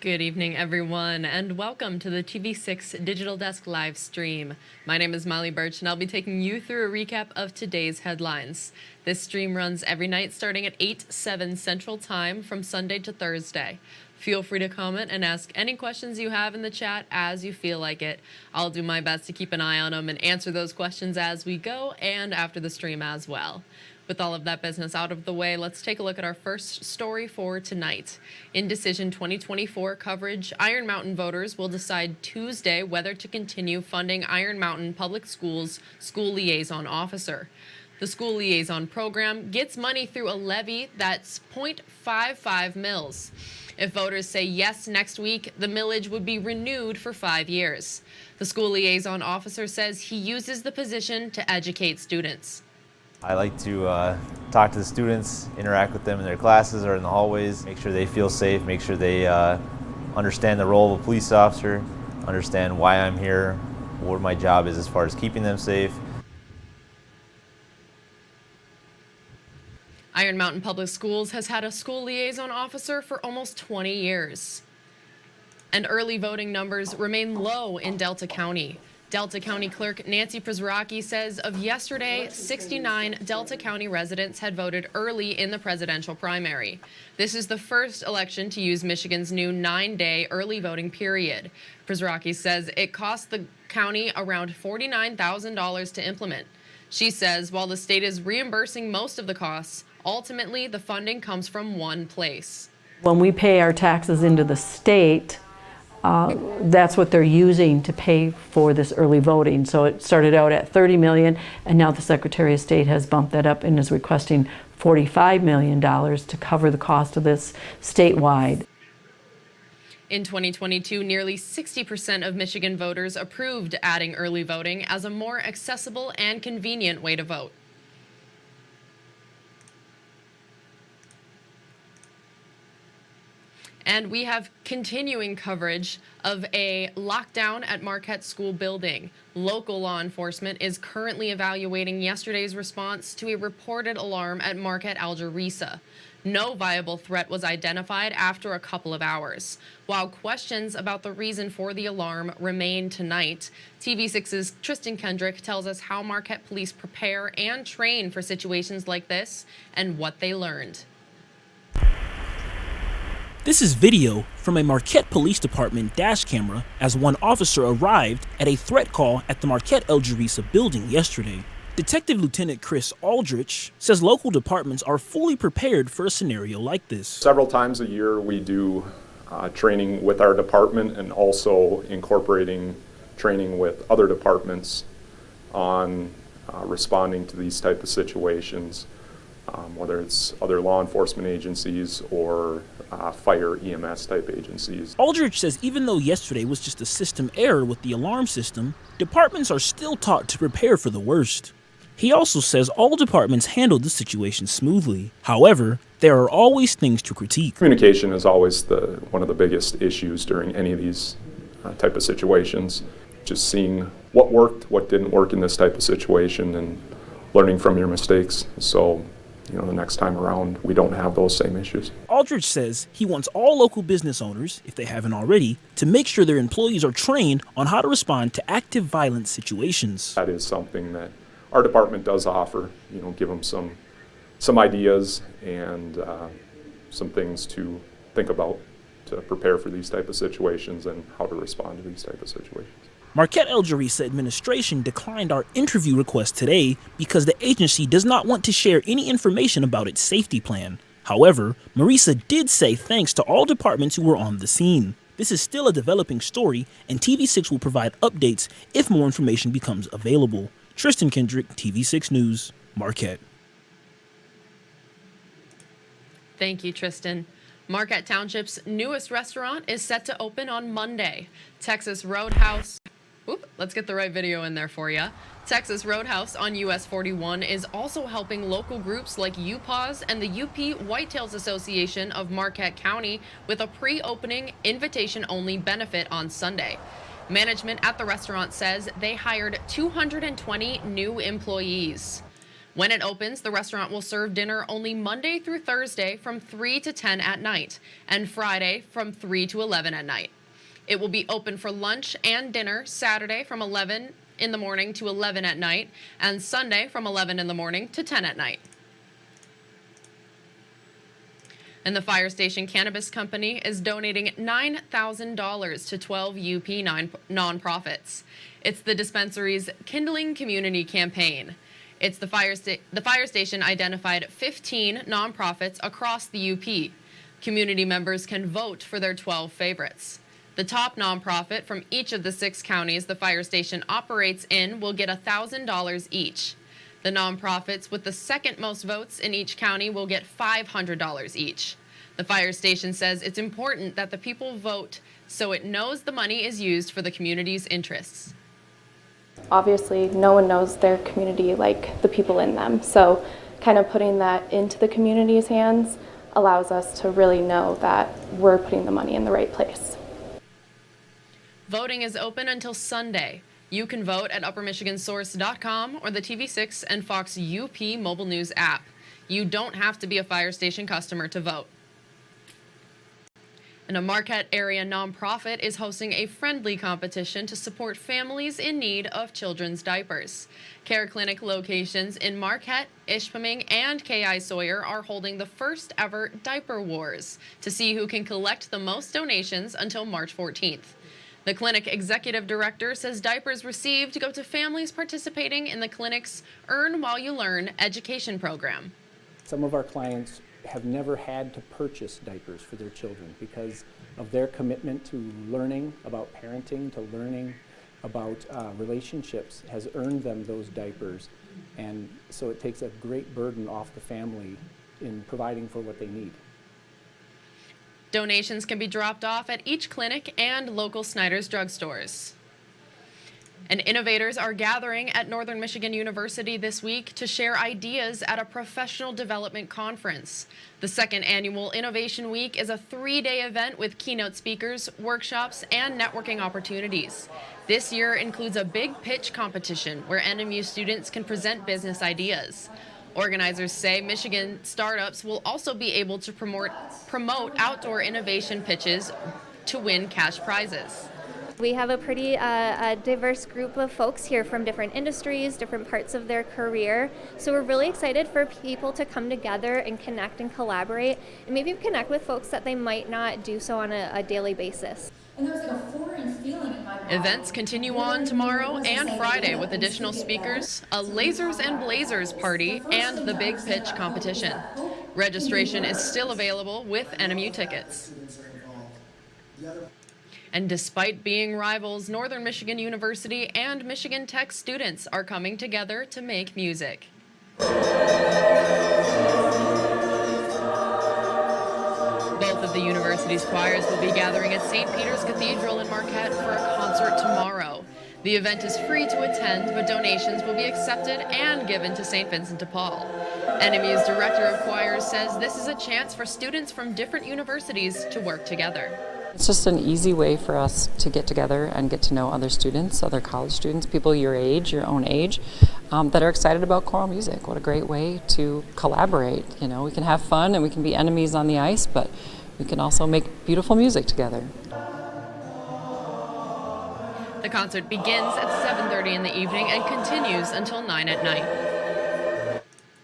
Good evening, everyone, and welcome to the TV6 Digital Desk live stream. My name is Molly Birch, and I'll be taking you through a recap of today's headlines. This stream runs every night starting at 8/7 Central Time from Sunday to Thursday. Feel free to comment and ask any questions you have in the chat as you feel like it. I'll do my best to keep an eye on them and answer those questions as we go and after the stream as well. With all of that business out of the way, let's take a look at our first story for tonight. In Decision 2024 coverage, Iron Mountain voters will decide Tuesday whether to continue funding Iron Mountain Public Schools' school liaison officer. The school liaison program gets money through a levy that's 0.55 mils. If voters say yes next week, the millage would be renewed for 5 years. The school liaison officer says he uses the position to educate students. I like to talk to the students, interact with them in their classes or in the hallways, make sure they feel safe, make sure they understand the role of a police officer, understand why I'm here, what my job is as far as keeping them safe. Iron Mountain Public Schools has had a school liaison officer for almost 20 years. And early voting numbers remain low in Delta County. Delta County Clerk Nancy Przrocki says of yesterday, 69 Delta County residents had voted early in the presidential primary. This is the first election to use Michigan's new 9-day early voting period. Przrocki says it cost the county around $49,000 to implement. She says while the state is reimbursing most of the costs, ultimately the funding comes from one place. When we pay our taxes into the state, that's what they're using to pay for this early voting. So it started out at $30 million, and now the Secretary of State has bumped that up and is requesting $45 million to cover the cost of this statewide. In 2022, nearly 60% of Michigan voters approved adding early voting as a more accessible and convenient way to vote. And we have continuing coverage of a lockdown at Marquette School building. Local law enforcement is currently evaluating yesterday's response to a reported alarm at Marquette Alger-RESA. No viable threat was identified after a couple of hours. While questions about the reason for the alarm remain tonight, TV6's Tristan Kendrick tells us how Marquette police prepare and train for situations like this and what they learned. This is video from a Marquette Police Department dash camera as one officer arrived at a threat call at the Marquette Alger-RESA building yesterday. Detective Lieutenant Chris Aldrich says local departments are fully prepared for a scenario like this. Several times a year we do training with our department and also incorporating training with other departments on responding to these type of situations, whether it's other law enforcement agencies or fire EMS type agencies. Aldrich says even though yesterday was just a system error with the alarm system, departments are still taught to prepare for the worst. He also says all departments handled the situation smoothly. However, there are always things to critique. Communication is always one of the biggest issues during any of these type of situations. Just seeing what worked, what didn't work in this type of situation, and learning from your mistakes. So, the next time around, we don't have those same issues. Aldrich says he wants all local business owners, if they haven't already, to make sure their employees are trained on how to respond to active violence situations. That is something that our department does offer, give them some ideas and some things to think about to prepare for these type of situations and how to respond to these type of situations. Marquette Alger-RESA administration declined our interview request today because the agency does not want to share any information about its safety plan. However, Marisa did say thanks to all departments who were on the scene. This is still a developing story, and TV6 will provide updates if more information becomes available. Tristan Kendrick, TV6 News, Marquette. Thank you, Tristan. Marquette Township's newest restaurant is set to open on Monday. Texas Roadhouse. Let's get the right video in there for you. Texas Roadhouse on US 41 is also helping local groups like UPAWS and the UP Whitetails Association of Marquette County with a pre-opening invitation-only benefit on Sunday. Management at the restaurant says they hired 220 new employees. When it opens, the restaurant will serve dinner only Monday through Thursday from 3 to 10 at night and Friday from 3 to 11 at night. It will be open for lunch and dinner Saturday from 11 in the morning to 11 at night and Sunday from 11 in the morning to 10 at night. And the Fire Station Cannabis Company is donating $9,000 to 12 UP nonprofits. It's the dispensary's Kindling Community campaign. It's the fire station identified 15 nonprofits across the UP. Community members can vote for their 12 favorites. The top nonprofit from each of the 6 counties the fire station operates in will get $1,000 each. The nonprofits with the second most votes in each county will get $500 each. The fire station says it's important that the people vote so it knows the money is used for the community's interests. Obviously, no one knows their community like the people in them, so kind of putting that into the community's hands allows us to really know that we're putting the money in the right place. Voting is open until Sunday. You can vote at uppermichigansource.com or the TV6 and Fox UP mobile news app. You don't have to be a fire station customer to vote. And a Marquette area nonprofit is hosting a friendly competition to support families in need of children's diapers. Care Clinic locations in Marquette, Ishpeming, and K.I. Sawyer are holding the first ever Diaper Wars to see who can collect the most donations until March 14th. The clinic executive director says diapers received go to families participating in the clinic's Earn While You Learn education program. Some of our clients have never had to purchase diapers for their children because of their commitment to learning about parenting, to learning about relationships, has earned them those diapers. And so it takes a great burden off the family in providing for what they need. Donations can be dropped off at each clinic and local Snyder's drugstores. And innovators are gathering at Northern Michigan University this week to share ideas at a professional development conference. The second annual Innovation Week is a 3-day event with keynote speakers, workshops, and networking opportunities. This year includes a big pitch competition where NMU students can present business ideas. Organizers say Michigan startups will also be able to promote outdoor innovation pitches to win cash prizes. We have a pretty diverse group of folks here from different industries, different parts of their career. So we're really excited for people to come together and connect and collaborate and maybe connect with folks that they might not do so on a daily basis. And there was like a foreign feeling in my body. Events continue on tomorrow and Friday with additional speakers, a Lasers and Blazers party, and the Big Pitch competition. Registration is still available with NMU tickets. And despite being rivals, Northern Michigan University and Michigan Tech students are coming together to make music. Both of the university's choirs will be gathering at St. Peter's Cathedral in Marquette for a concert tomorrow. The event is free to attend, but donations will be accepted and given to St. Vincent de Paul. NMU's director of choirs says this is a chance for students from different universities to work together. It's just an easy way for us to get together and get to know other students, other college students, people your age, your own age, that are excited about choral music. What a great way to collaborate. You know, we can have fun and we can be enemies on the ice, but we can also make beautiful music together. The concert begins at 7:30 in the evening and continues until 9 at night.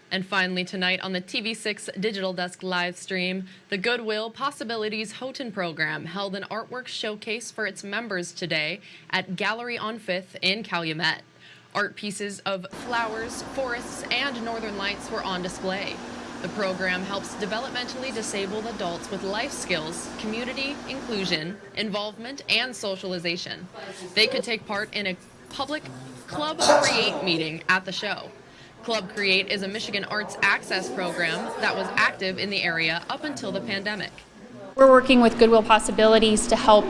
And finally tonight on the TV6 Digital Desk live stream, the Goodwill Possibilities Houghton program held an artwork showcase for its members today at Gallery on 5th in Calumet. Art pieces of flowers, forests, and northern lights were on display. The program helps developmentally disabled adults with life skills, community inclusion, involvement, and socialization. They could take part in a public Club Create meeting at the show. Club Create is a Michigan Arts Access program that was active in the area up until the pandemic. We're working with Goodwill Possibilities to help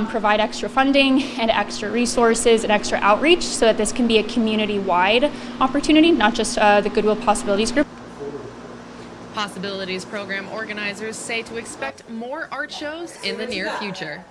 provide extra funding and extra resources and extra outreach so that this can be a community-wide opportunity, not just the Goodwill Possibilities group. Possibilities program organizers say to expect more art shows in the near future.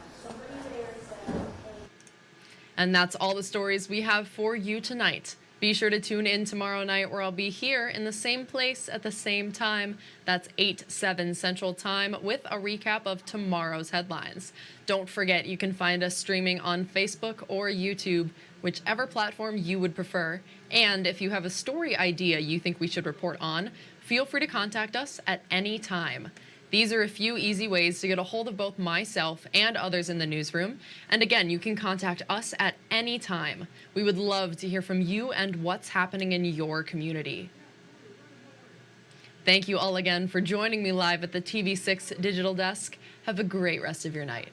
And that's all the stories we have for you tonight. Be sure to tune in tomorrow night where I'll be here in the same place at the same time. That's 8/7 Central Time with a recap of tomorrow's headlines. Don't forget, you can find us streaming on Facebook or YouTube, whichever platform you would prefer. And if you have a story idea you think we should report on, feel free to contact us at any time. These are a few easy ways to get a hold of both myself and others in the newsroom. And again, you can contact us at any time. We would love to hear from you and what's happening in your community. Thank you all again for joining me live at the TV6 Digital Desk. Have a great rest of your night.